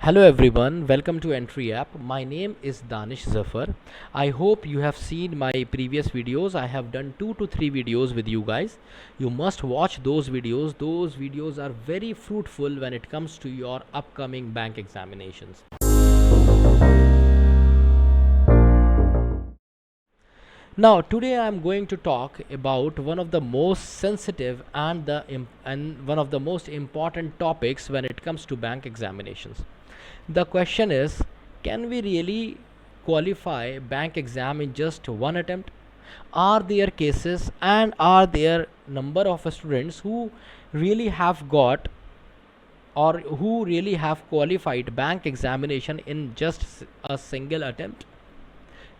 Hello everyone, welcome to Entry App. My name is Danish Zafar. I hope you have seen my previous videos. I have done 2 to 3 videos with you guys. You must watch those videos. Those videos are very fruitful when it comes to your upcoming bank examinations. Now today I am going to talk about one of the most sensitive and one of the most important topics when it comes to bank examinations. The question is, can we really qualify bank exam in just one attempt? Are there cases and are there number of students who really have got or who really have qualified bank examination in just a single attempt?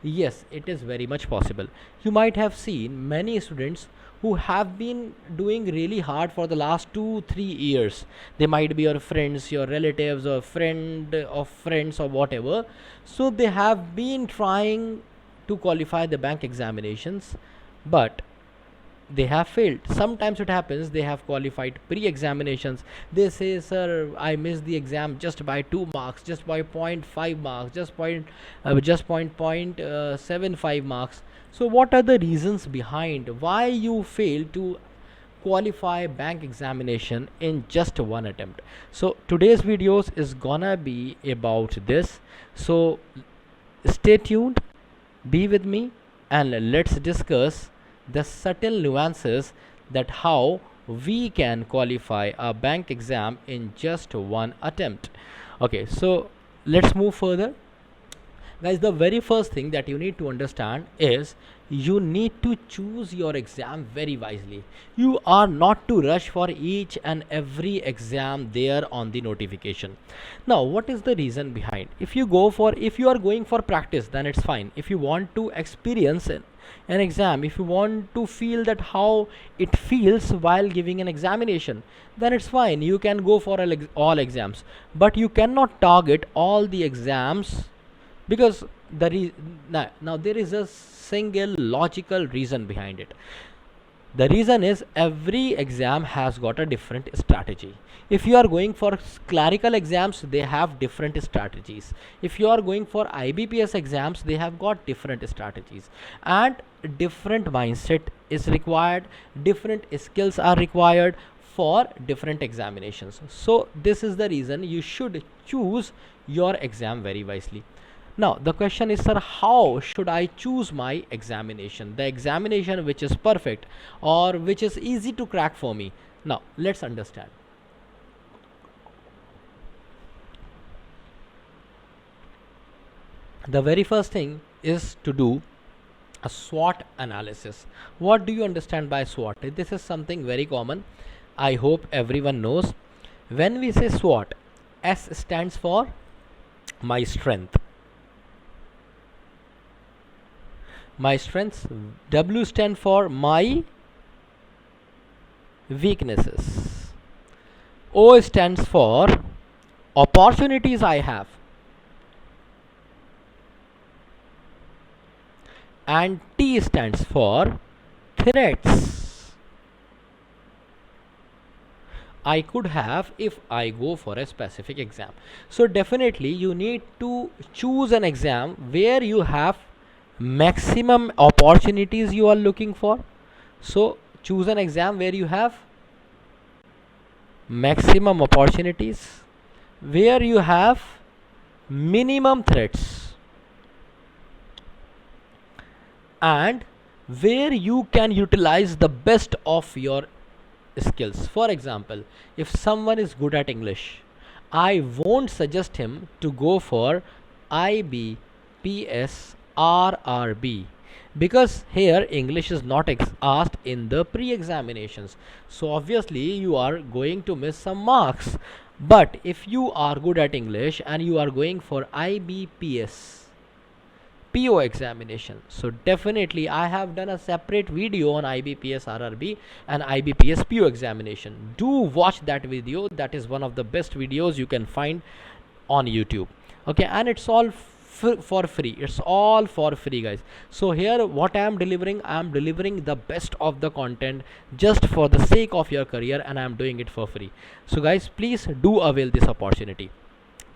Yes, it is very much possible. You might have seen many students who have been doing really hard for the last 2 3 years. They might be your friends, your relatives, or friend of friends, or whatever. So they have been trying to qualify the bank examinations, but they have failed. Sometimes it happens they have qualified pre-examinations. They say, sir, I missed the exam just by 2 marks, just by point 0.5 marks, just point 0.75 marks. So what are the reasons behind why you fail to qualify bank examination in just one attempt? So today's videos is gonna be about this. So stay tuned, be with me, and let's discuss the subtle nuances that how we can qualify a bank exam in just one attempt. Okay, so let's move further. Guys, the very first thing that you need to understand is you need to choose your exam very wisely. You are not to rush for each and every exam there on the notification. Now what is the reason behind? If you are going for practice, then it's fine. If you want to experience an exam, if you want to feel that how it feels while giving an examination, then it's fine, you can go for all exams. But you cannot target all the exams, because now there is a single logical reason behind it. The reason is every exam has got a different strategy. If you are going for clerical exams, they have different strategies. If you are going for IBPS exams, they have got different strategies, and different mindset is required, different skills are required for different examinations. So this is the reason you should choose your exam very wisely. Now the question is, sir, how should I choose my examination, the examination which is perfect or which is easy to crack for me? Now let's understand. The very first thing is to do a SWOT analysis. What do you understand by SWOT? This is something very common, I hope everyone knows. When we say SWOT, S stands for my strength, my strengths, W stand for my weaknesses, O stands for opportunities I have, and T stands for threats I could have if I go for a specific exam. So definitely you need to choose an exam where you have maximum opportunities you are looking for. So choose an exam where you have maximum opportunities, where you have minimum threats, and where you can utilize the best of your skills. For example, if someone is good at English, I won't suggest him to go for IBPS RRB, because here English is not asked in the pre-examinations, so obviously you are going to miss some marks. But if you are good at English and you are going for IBPS PO examination, so definitely I have done a separate video on IBPS RRB and IBPS PO examination. Do watch that video. That is one of the best videos you can find on YouTube. Okay, and it's all for free. It's all for free, guys. So here what I am delivering the best of the content just for the sake of your career, and I am doing it for free. So guys, please do avail this opportunity.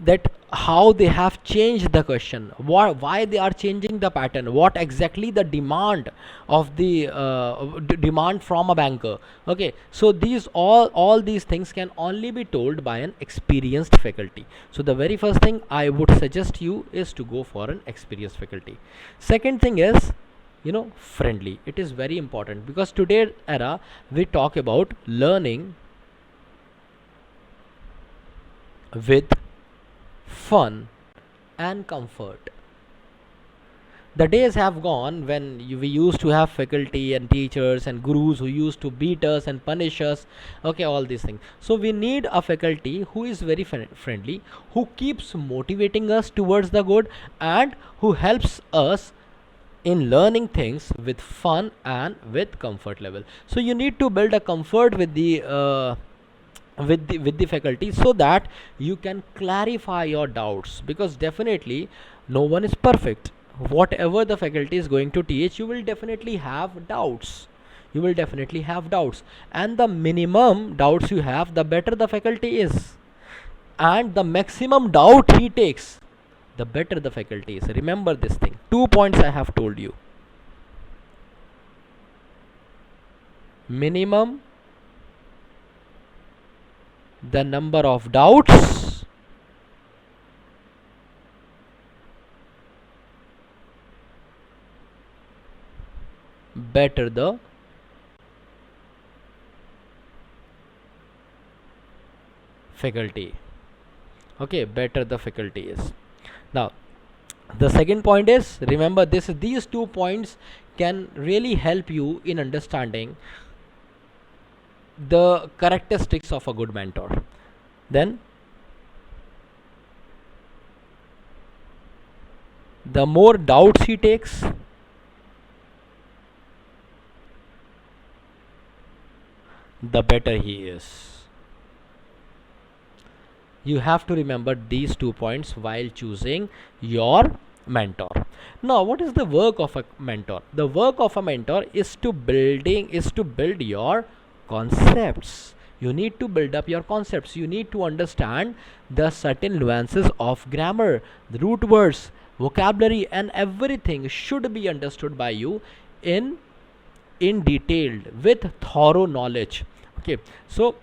that how they have changed the question, why they are changing the pattern, what exactly the demand of the demand from a banker. Okay, so these all these things can only be told by an experienced faculty. So the very first thing I would suggest you is to go for an experienced faculty. Second thing is, friendly. It is very important, because today era we talk about learning with fun and comfort. The days have gone when we used to have faculty and teachers and gurus who used to beat us and punish us. Okay, all these things. So we need a faculty who is very friendly, who keeps motivating us towards the good, and who helps us in learning things with fun and with comfort level. So you need to build a comfort with the faculty, so that you can clarify your doubts, because definitely no one is perfect. Whatever the faculty is going to teach, you will definitely have doubts. And the minimum doubts you have, the better the faculty is, and the maximum doubt he takes, the better the faculty is. Remember this thing. 2 points I have told you: minimum, the number of doubts, better the faculty. Okay, better the faculty is. Now the second point is, remember this, these 2 points can really help you in understanding the characteristics of a good mentor. Then the more doubts he takes, the better he is. You have to remember these 2 points while choosing your mentor. Now, what is the work of a mentor? The work of a mentor is to build your concepts. You need to build up your concepts. You need to understand the certain nuances of grammar, the root words, vocabulary, and everything should be understood by you in detailed with thorough knowledge. Okay, so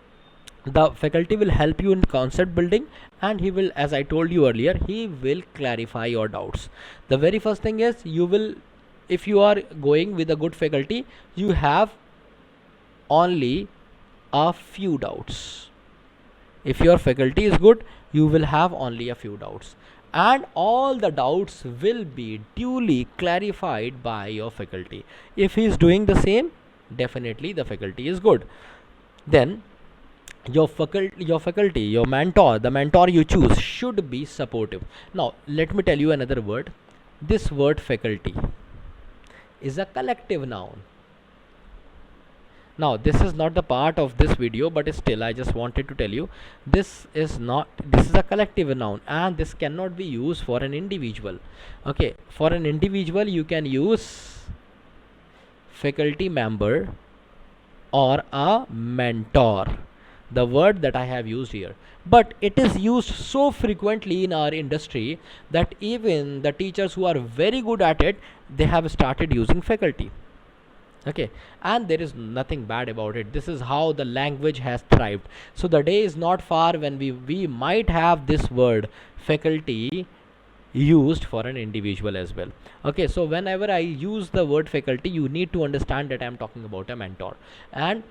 the faculty will help you in concept building, and he will, as I told you earlier, he will clarify your doubts. The very first thing is, if you are going with a good faculty, you have only a few doubts. If your faculty is good, you will have only a few doubts, and all the doubts will be duly clarified by your faculty. If he is doing the same, definitely the faculty is good. Then your faculty, your mentor, the mentor you choose should be supportive. Now let me tell you another word. This word faculty is a collective noun. Now this is not the part of this video, but still I just wanted to tell you, this is a collective noun, and this cannot be used for an individual. Okay, for an individual you can use faculty member or a mentor, the word that I have used here. But it is used so frequently in our industry that even the teachers who are very good at it, they have started using faculty. Okay, and there is nothing bad about it. This is how the language has thrived. So the day is not far when we might have this word faculty used for an individual as well. Okay, so whenever I use the word faculty, you need to understand that I am talking about a mentor, and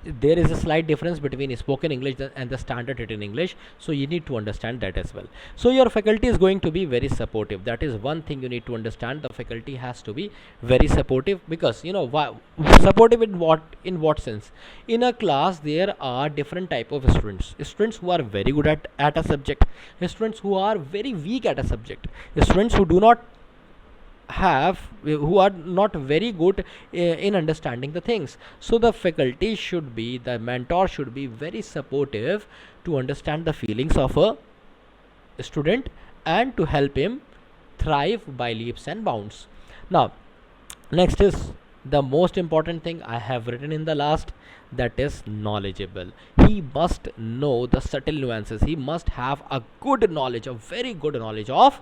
there is a slight difference between spoken English and the standard written English, so you need to understand that as well. So your faculty is going to be very supportive. That is one thing you need to understand. The faculty has to be very supportive, because supportive in what sense? In a class there are different type of students who are very good at a subject, students who are very weak at a subject, students who are not very good in understanding the things. So the mentor should be very supportive to understand the feelings of a student and to help him thrive by leaps and bounds. Now next is The most important thing I have written in the last, that is knowledgeable. He must know the subtle nuances. He must have a good knowledge, a very good knowledge of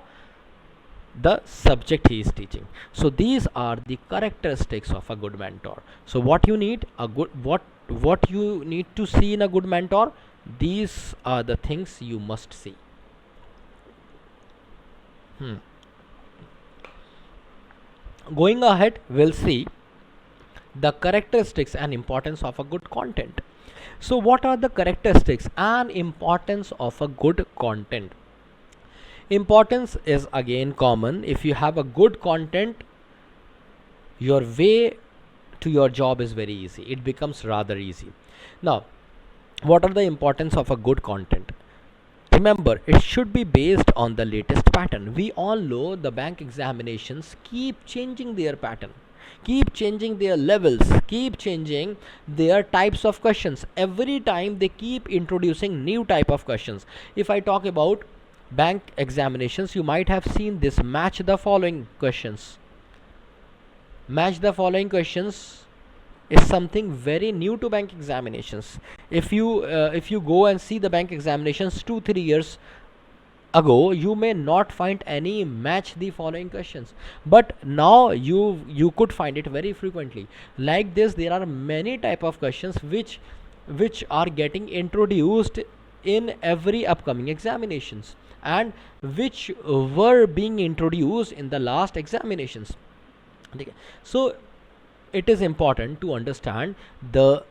the subject he is teaching. So these are the characteristics of a good mentor. So what you need a good what you need to see in a good mentor, these are the things you must see. Going ahead, we'll see the characteristics and importance of a good content. So what are the characteristics and importance of a good content? Importance is again common. If you have a good content, your way to your job is very easy. It becomes rather easy. Now, what are the importance of a good content? Remember, it should be based on the latest pattern. We all know the bank examinations keep changing their pattern, keep changing their levels, keep changing their types of questions. Every time they keep introducing new type of questions. If I talk about bank examinations, you might have seen this match the following questions. Match the following questions is something very new to bank examinations. If you go and see the bank examinations 2-3 years ago, you may not find any match the following questions, but now you could find it very frequently. Like this, there are many type of questions which are getting introduced in every upcoming examinations, and which were being introduced in the last examinations. Okay. So it is important to understand that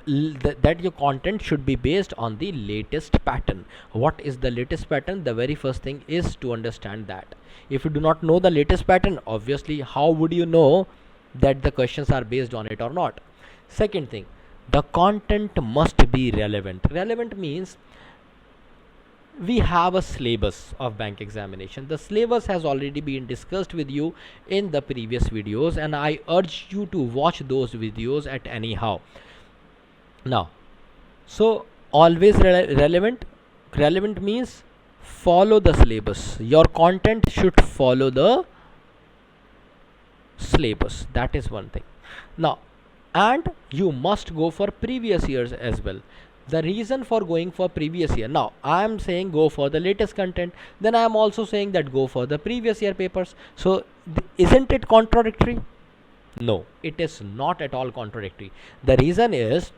your content should be based on the latest pattern. What is the latest pattern? The very first thing is to understand that. If you do not know the latest pattern, obviously how would you know that the questions are based on it or not? Second thing, the content must be relevant. Relevant means we have a syllabus of bank examination. The syllabus has already been discussed with you in the previous videos, and I urge you to watch those videos at anyhow. Now, so always relevant. Relevant means follow the syllabus. Your content should follow the syllabus. That is one thing. Now, and you must go for previous years as well. The reason for going for previous year, now I am saying go for the latest content, then I am also saying that go for the previous year papers. So isn't it contradictory? No, it is not at all contradictory. The reason is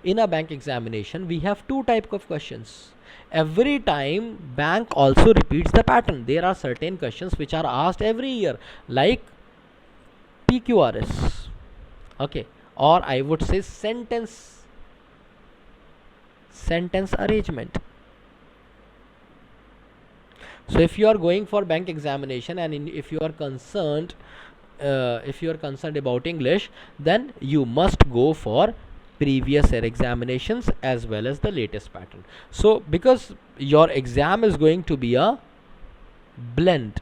in a bank examination we have two type of questions. Every time bank also repeats the pattern. There are certain questions which are asked every year, like PQRS, okay, or I would say sentence arrangement. So if you are going for bank examination and if you are concerned about English, then you must go for previous year examinations as well as the latest pattern. So because your exam is going to be a blend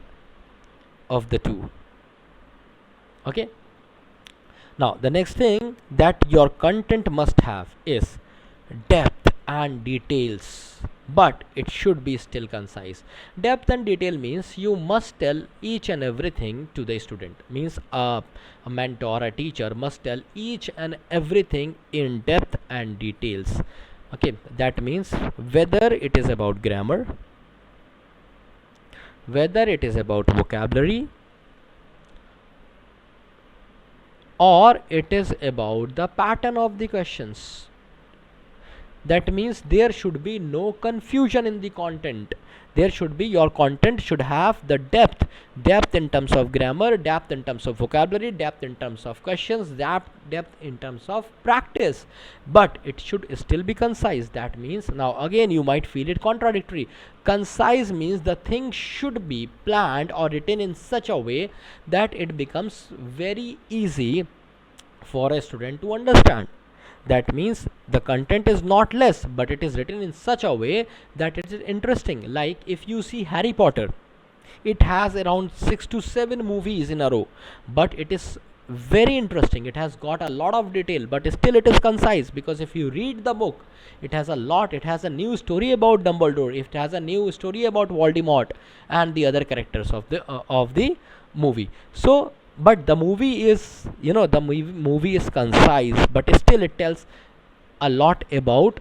of the two. Okay. Now the next thing that your content must have is depth and details, but it should be still concise. Depth and detail means you must tell each and everything to the student. Means a mentor, a teacher must tell each and everything in depth and details. Okay, that means whether it is about grammar, whether it is about vocabulary, or it is about the pattern of the questions. That means there should be no confusion in the content. There should be, your content should have the depth in terms of grammar, depth in terms of vocabulary, depth in terms of questions, depth in terms of practice, but it should still be concise. That means, now again you might feel it contradictory. Concise means the thing should be planned or written in such a way that it becomes very easy for a student to understand. That means the content is not less, but it is written in such a way that it is interesting. Like if you see Harry Potter, it has around 6 to 7 movies in a row, but it is very interesting. It has got a lot of detail, but still it is concise, because if you read the book, it has a lot. It has a new story about Dumbledore, it has a new story about Voldemort and the other characters of the movie. So but the movie is, the movie is concise, but still it tells a lot about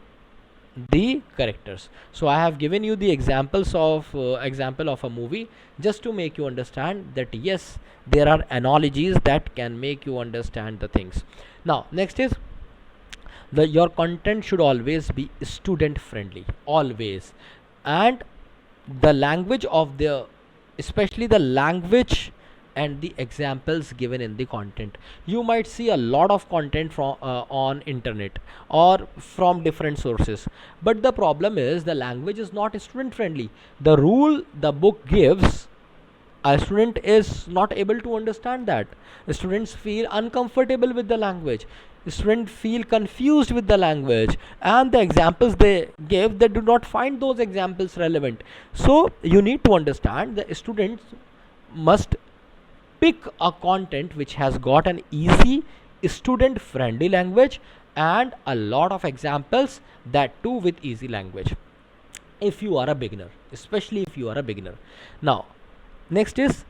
the characters. So I have given you the example of a movie, just to make you understand that yes, there are analogies that can make you understand the things. Now next is, your content should always be student friendly, always. And the language of the, especially the language and the examples given in the content. You might see a lot of content from on internet or from different sources, but the problem is the language is not student friendly. The rule the book gives, a student is not able to understand that. Students feel uncomfortable with the language, students feel confused with the language, and the examples they give, they do not find those examples relevant. So you need to understand the students must pick a content which has got an easy student friendly language and a lot of examples, that too with easy language, if you are a beginner, especially if you are a beginner. Now next is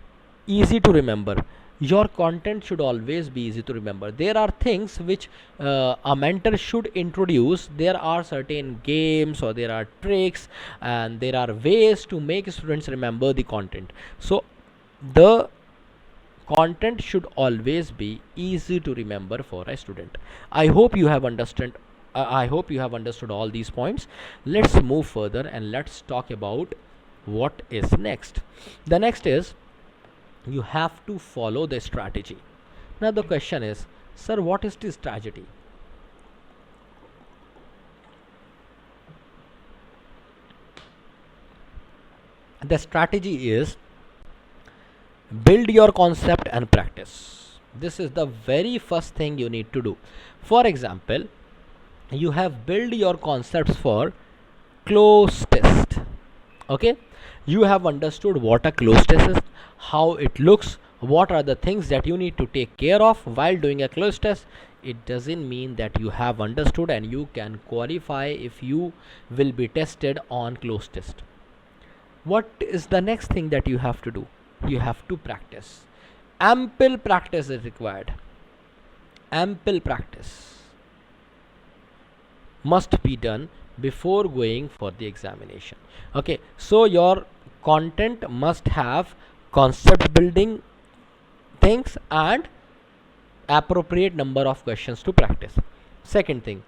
easy to remember. Your content should always be easy to remember. There are things which a mentor should introduce. There are certain games or there are tricks and there are ways to make students remember the content. So the content should always be easy to remember for a student. I hope you have understood all these points. Let's move further and let's talk about what is next. The next is, you have to follow the strategy. Now the question is, sir, what is the strategy? The strategy is, build your concept and practice. This is the very first thing you need to do. For example, you have built your concepts for cloze test. Okay, you have understood what a cloze test is, how it looks, what are the things that you need to take care of while doing a cloze test. It doesn't mean that you have understood and you can qualify if you will be tested on cloze test. What is the next thing that you have to do? You have to practice. Ample practice is required. Ample practice must be done before going for the examination. Okay, so your content must have concept building things and appropriate number of questions to practice. Second thing,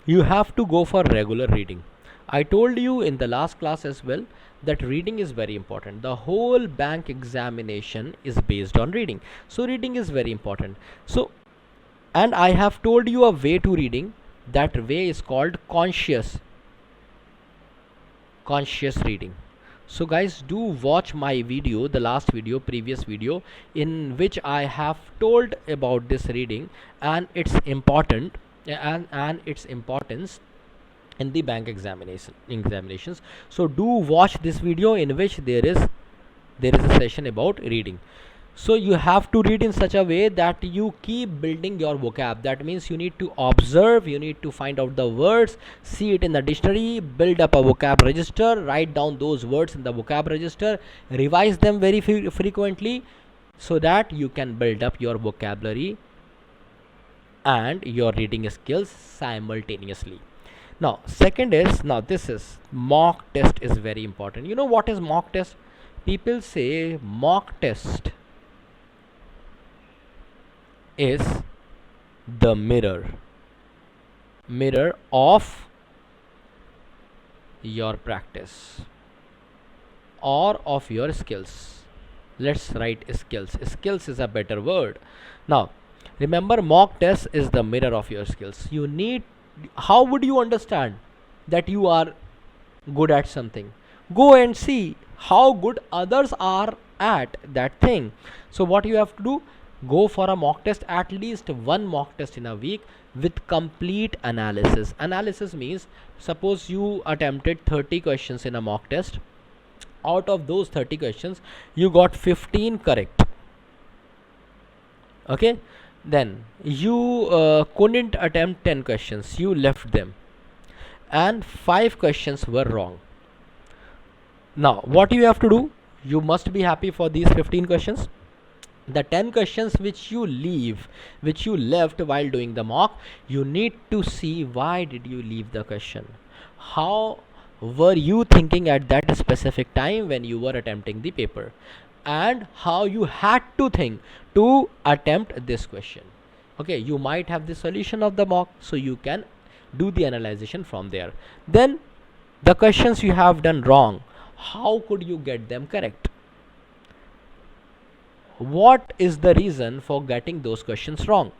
you have to go for regular reading. I told you in the last class as well that reading is very important. The whole bank examination is based on reading, so reading is very important. So, and I have told you a way to reading. That way is called conscious reading. So guys, do watch my video, the last video, previous video, in which I have told about this reading and its important and its importance in the bank examinations. So do watch this video in which there is a session about reading. So you have to read in such a way that you keep building your vocab. That means you need to observe, you need to find out the words, see it in the dictionary, build up a vocab register, write down those words in the vocab register, revise them very frequently, so that you can build up your vocabulary and your reading skills simultaneously. Now second is, now this is mock test is very important. You know what is mock test? People say mock test is the mirror of your practice or of your skills. Let's write skills. Skills is a better word. Now remember, mock test is the mirror of your skills. You need, how would you understand that you are good at something? Go and see how good others are at that thing. So what you have to do, go for a mock test, at least one mock test in a week with complete analysis. Analysis means, suppose you attempted 30 questions in a mock test. Out of those 30 questions, you got 15 correct. Okay, then you couldn't attempt 10 questions, you left them, and 5 questions were wrong. Now what you have to do, you must be happy for these 15 questions. the 10 questions which you left while doing the mock, you need to see why did you leave the question, how were you thinking at that specific time when you were attempting the paper, and how you had to think to attempt this question. Okay, you might have the solution of the mock, so you can do the analyzation from there. Then the questions you have done wrong, how could you get them correct? What is the reason for getting those questions wrong?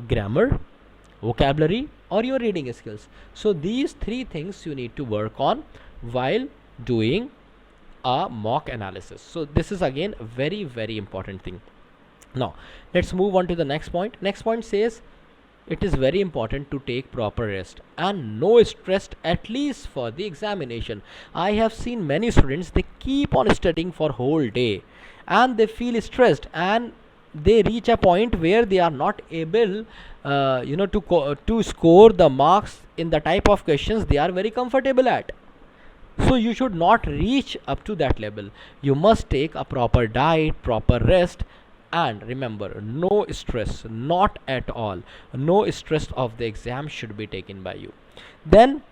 Grammar, vocabulary, or your reading skills. So these three things you need to work on while doing a mock analysis. So this is again a very, very important thing. Now let's move on to the next point. Next point says it is very important to take proper rest and no stress, at least for the examination. I have seen many students, they keep on studying for whole day and they feel stressed, and they reach a point where they are not able to score the marks in the type of questions they are very comfortable at. So you should not reach up to that level. You must take a proper diet, proper rest, and remember, no stress, not at all. No stress of the exam should be taken by you. Then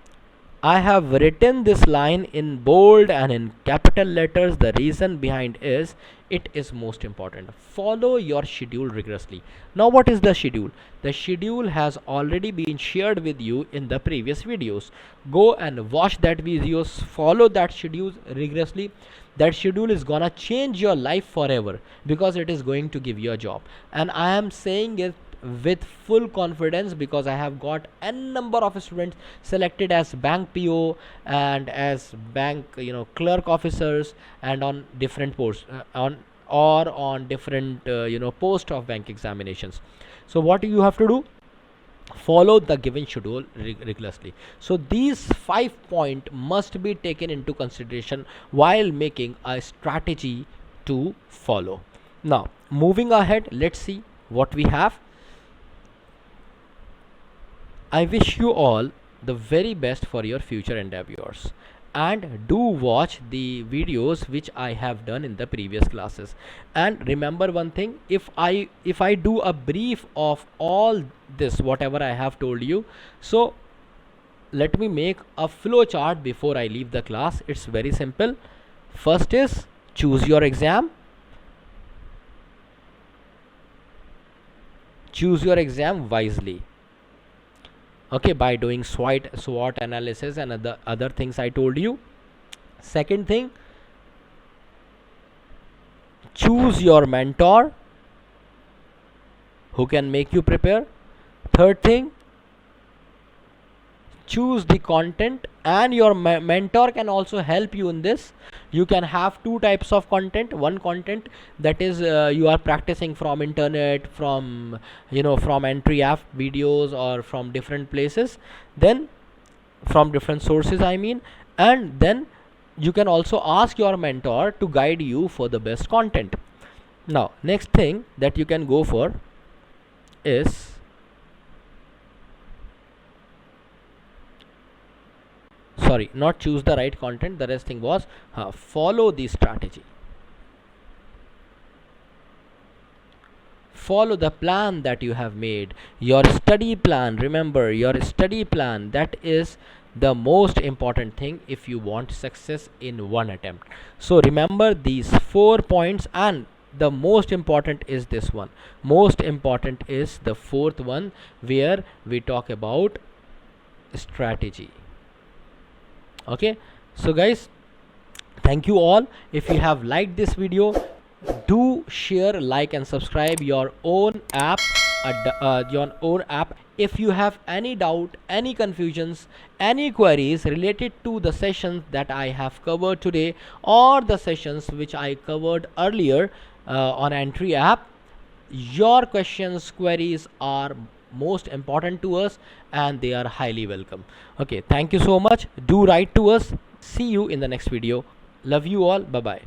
I have written this line in bold and in capital letters. The reason behind is it is most important. Follow your schedule rigorously. Now what is the schedule? The schedule has already been shared with you in the previous videos. Go and watch that videos, follow that schedule rigorously. That schedule is gonna change your life forever, because it is going to give you a job, and I am saying it with full confidence because I have got n number of students selected as bank PO and as bank clerk officers, and on different posts on different post of bank examinations. So what you have to do, follow the given schedule rigorously. So these 5 points must be taken into consideration while making a strategy to follow. Now moving ahead, let's see what we have. I wish you all the very best for your future endeavors, and do watch the videos which I have done in the previous classes. And remember one thing, if I do a brief of all this whatever I have told you, so let me make a flow chart before I leave the class. It's very simple. First is choose your exam. Choose your exam wisely. Okay, by doing SWOT analysis and other things I told you. Second thing, choose your mentor who can make you prepare. Third thing, choose the content, and your mentor can also help you in this. You can have two types of content. One content that is you are practicing from internet, from from entry app videos, or from different places, then from different sources I mean. And then you can also ask your mentor to guide you for the best content. Now next thing that you can go for is, sorry, not choose the right content, the rest thing was follow the strategy, follow the plan that you have made, your study plan. Remember, your study plan, that is the most important thing if you want success in one attempt. So remember these 4 points, and the most important is this one. Most important is the fourth one, where we talk about strategy. Okay, so guys, thank you all. If you have liked this video, do share, like, and subscribe your own app. If you have any doubt, any confusions, any queries related to the sessions that I have covered today, or the sessions which I covered earlier on entry app, your questions, queries are most important to us, and they are highly welcome. Okay, thank you so much. Do write to us. See you in the next video. Love you all. Bye bye.